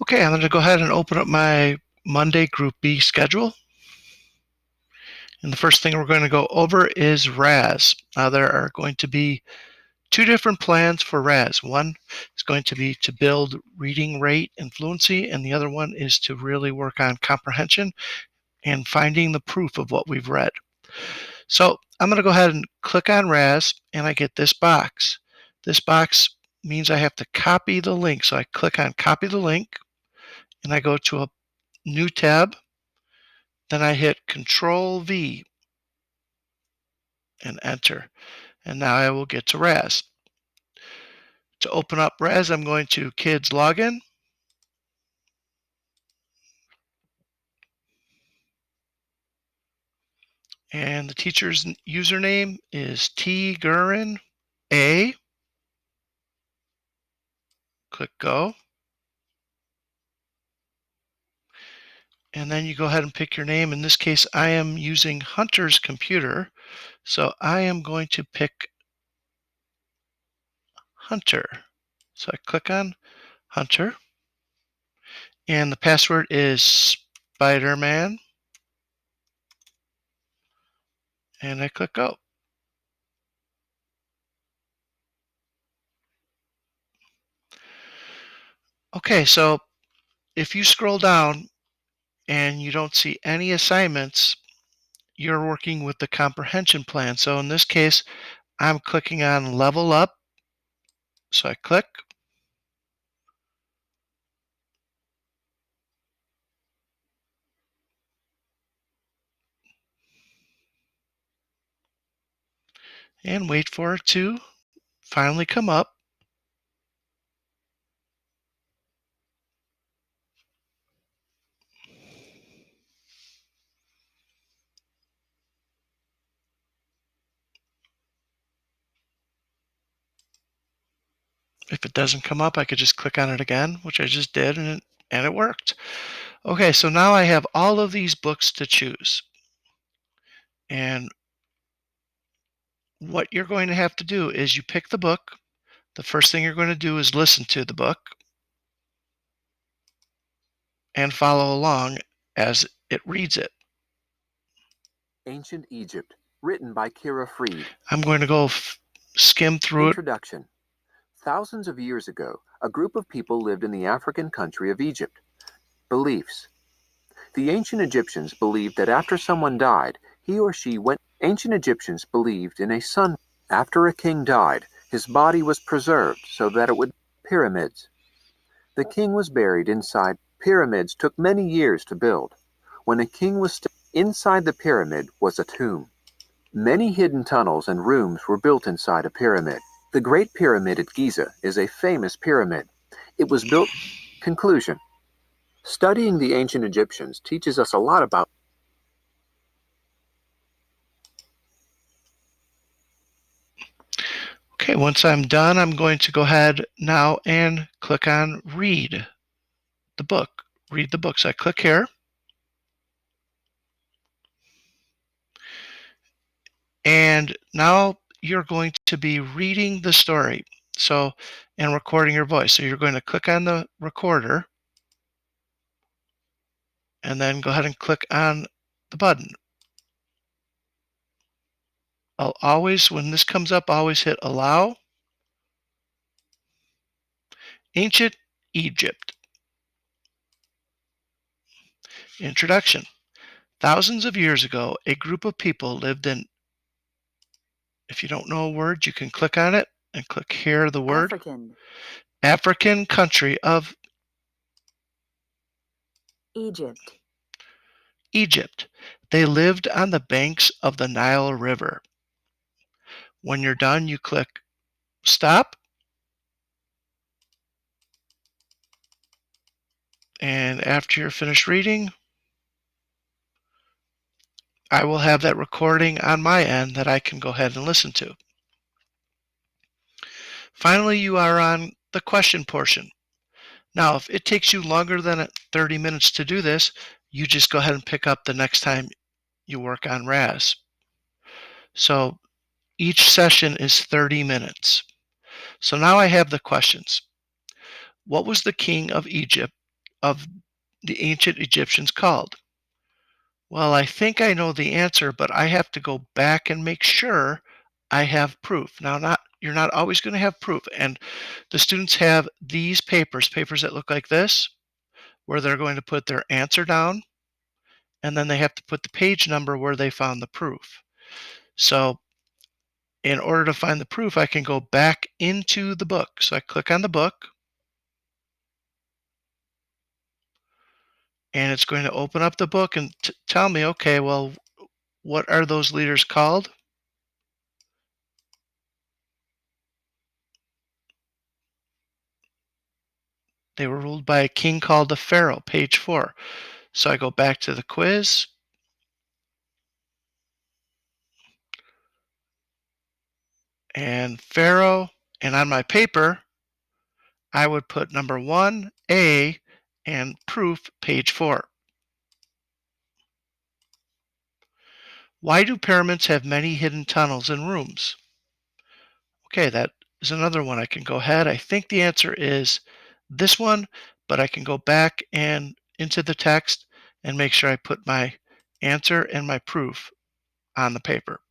Okay, I'm going to go ahead and open up my Monday Group B schedule. And the first thing we're going to go over is RAZ. Now, there are going to be two different plans for RAZ. One is going to be to build reading rate and fluency, and the other one is to really work on comprehension and finding the proof of what we've read. So I'm going to go ahead and click on RAZ, and I get this box. This box means I have to copy the link. So I click on copy the link, and I go to a new tab. Then I hit Control V and enter. And now I will get to RAZ. To open up RAZ, I'm going to Kids Login. And the teacher's username is tgurin A. Click Go. And then you go ahead and pick your name. In this case, I am using Hunter's computer. So I am going to pick Hunter. So I click on Hunter. And the password is Spider-Man. And I click Go. Okay, so if you scroll down and you don't see any assignments, you're working with the comprehension plan. So in this case, I'm clicking on Level Up. So I click. And wait for it to finally come up. If it doesn't come up, I could just click on it again, which I just did, and it worked. Okay, so now I have all of these books to choose. And what you're going to have to do is you pick the book. The first thing you're going to do is listen to the book and follow along as it reads it. Ancient Egypt, written by Kira Freed. I'm going to go skim through Introduction. Thousands of years ago, a group of people lived in the African country of Egypt. Beliefs. The ancient Egyptians believed that after someone died, he or she went. Ancient Egyptians believed in a sun. After a king died, his body was preserved so that it would. Pyramids. The king was buried inside. Pyramids took many years to build. When a king was still inside the pyramid was a tomb. Many hidden tunnels and rooms were built inside a pyramid. The Great Pyramid at Giza is a famous pyramid. It was built. Conclusion. Studying the ancient Egyptians teaches us a lot about. Okay, once I'm done, I'm going to go ahead now and click on Read the book. Read the book. So I click here. And now you're going to be reading the story. So, and recording your voice. So you're going to click on the recorder and then go ahead and click on the button. I'll always, when this comes up, always hit allow. Ancient Egypt. Introduction. Thousands of years ago, a group of people lived in, if you don't know a word, you can click on it and click here the word. African country of Egypt. Egypt. They lived on the banks of the Nile River. When you're done, you click stop. And after you're finished reading, I will have that recording on my end that I can go ahead and listen to. Finally, you are on the question portion. Now, if it takes you longer than 30 minutes to do this, you just go ahead and pick up the next time you work on RAZ. So each session is 30 minutes. So now I have the questions. What was the king of Egypt? of the ancient Egyptians called? Well, I think I know the answer, but I have to go back and make sure I have proof. Now, you're not always going to have proof, and the students have these papers that look like this, where they're going to put their answer down, and then they have to put the page number where they found the proof. So in order to find the proof, I can go back into the book. So I click on the book, and it's going to open up the book and tell me, okay, well, what are those leaders called? They were ruled by a king called the Pharaoh, page 4. So I go back to the quiz, and Pharaoh, and on my paper, I would put number 1A and proof, page 4. Why do pyramids have many hidden tunnels and rooms? Okay, that is another one. I can go ahead. I think the answer is this one, but I can go back and into the text and make sure I put my answer and my proof on the paper.